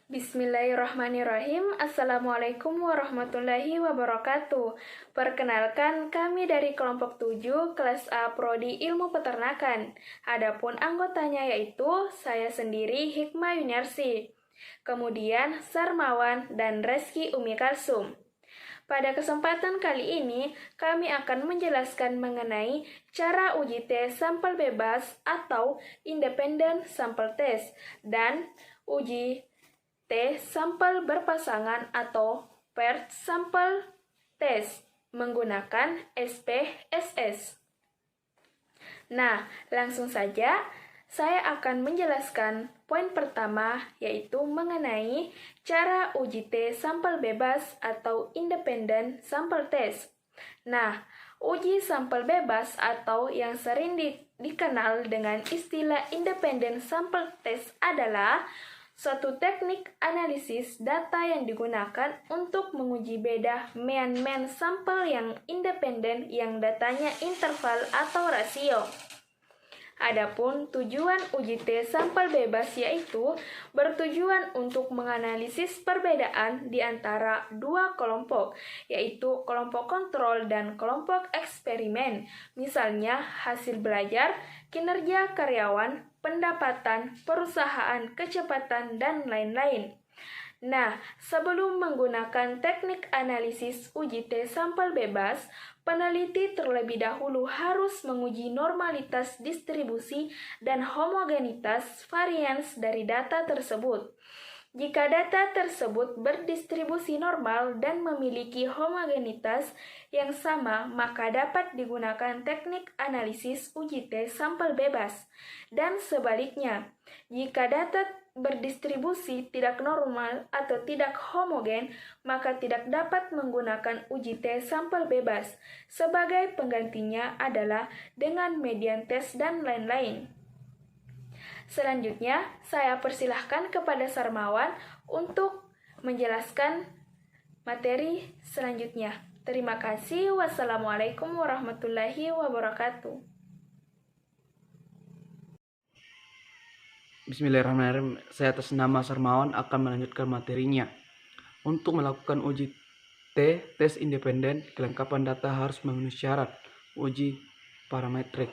Bismillahirrahmanirrahim. Assalamualaikum warahmatullahi wabarakatuh. Perkenalkan, kami dari kelompok 7 kelas A Prodi Ilmu Peternakan. Adapun anggotanya yaitu saya sendiri Hikmah Yuniarsi, kemudian Sarmawan dan Reski Umi Kalsum. Pada kesempatan kali ini, kami akan menjelaskan mengenai cara uji tes sampel bebas atau Independent Sample Test dan uji tes sampel berpasangan atau paired sample test menggunakan SPSS. Nah, langsung saja saya akan menjelaskan poin pertama, yaitu mengenai cara uji tes sampel bebas atau Independent Sample Test. Nah, uji sampel bebas atau yang sering dikenal dengan istilah Independent Sample Test adalah suatu teknik analisis data yang digunakan untuk menguji beda mean sampel yang independen yang datanya interval atau rasio. Adapun tujuan uji tes sampel bebas yaitu bertujuan untuk menganalisis perbedaan di antara dua kelompok, yaitu kelompok kontrol dan kelompok eksperimen, misalnya hasil belajar, kinerja karyawan, pendapatan, perusahaan, kecepatan, dan lain-lain. Nah, sebelum menggunakan teknik analisis uji tes sampel bebas, peneliti terlebih dahulu harus menguji normalitas distribusi dan homogenitas varians dari data tersebut. Jika data tersebut berdistribusi normal dan memiliki homogenitas yang sama, maka dapat digunakan teknik analisis uji tes sampel bebas. Dan sebaliknya, jika data berdistribusi tidak normal atau tidak homogen, maka tidak dapat menggunakan uji tes sampel bebas. Sebagai penggantinya adalah dengan median tes dan lain-lain. Selanjutnya, saya persilahkan kepada Sarmawan untuk menjelaskan materi selanjutnya. Terima kasih. Wassalamualaikum warahmatullahi wabarakatuh. Bismillahirrahmanirrahim. Saya atas nama Sarmawan akan melanjutkan materinya. Untuk melakukan uji tes independen, kelengkapan data harus memenuhi syarat uji parametrik.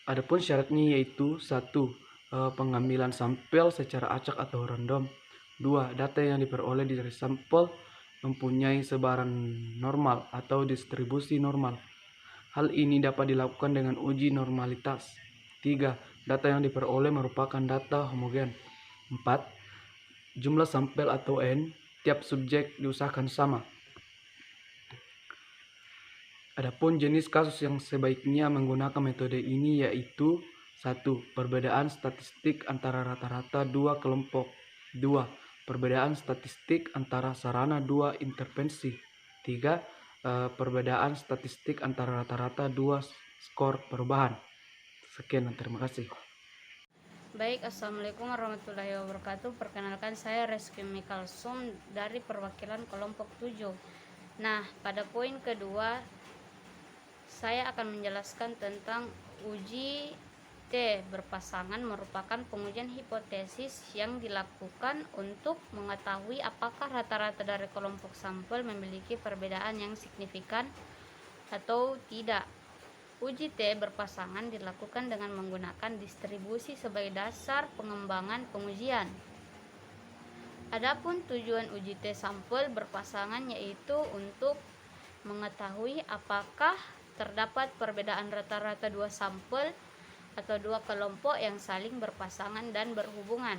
Adapun syaratnya yaitu 1. Pengambilan sampel secara acak atau random. 2. Data yang diperoleh dari sampel mempunyai sebaran normal atau distribusi normal. Hal ini dapat dilakukan dengan uji normalitas. 3. Data yang diperoleh merupakan data homogen. 4. Jumlah sampel atau N tiap subjek diusahakan sama. Adapun jenis kasus yang sebaiknya menggunakan metode ini yaitu 1. Perbedaan statistik antara rata-rata dua kelompok. 2. Perbedaan statistik antara sarana dua intervensi. 3. Perbedaan statistik antara rata-rata dua skor perubahan. Sekian dan terima kasih. Baik, Assalamualaikum warahmatullahi wabarakatuh. Perkenalkan, saya Reski Umi Kalsum dari perwakilan kelompok 7. Nah, pada poin kedua saya akan menjelaskan tentang uji T berpasangan merupakan pengujian hipotesis yang dilakukan untuk mengetahui apakah rata-rata dari kelompok sampel memiliki perbedaan yang signifikan atau tidak. Uji T berpasangan dilakukan dengan menggunakan distribusi sebagai dasar pengembangan pengujian. Adapun tujuan uji T sampel berpasangan yaitu untuk mengetahui apakah terdapat perbedaan rata-rata dua sampel atau dua kelompok yang saling berpasangan dan berhubungan.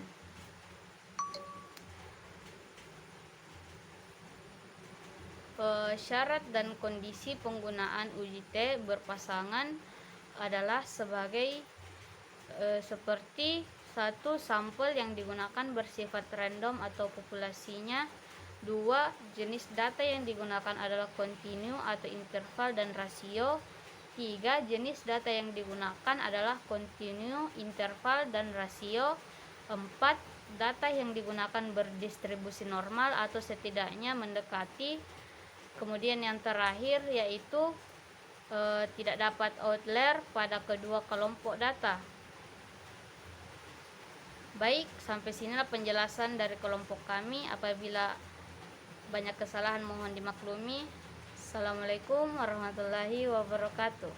Syarat dan kondisi penggunaan uji T berpasangan adalah sebagai seperti 1. Sampel yang digunakan bersifat random atau populasinya. 2. Jenis data yang digunakan adalah kontinu atau interval dan rasio. 3. Jenis data yang digunakan adalah kontinu, interval, dan rasio. 4. Data yang digunakan berdistribusi normal atau setidaknya mendekati. Kemudian yang terakhir yaitu tidak dapat outlier pada kedua kelompok data. Baik, sampai sinilah penjelasan dari kelompok kami. Apabila banyak kesalahan mohon dimaklumi. Assalamualaikum warahmatullahi wabarakatuh.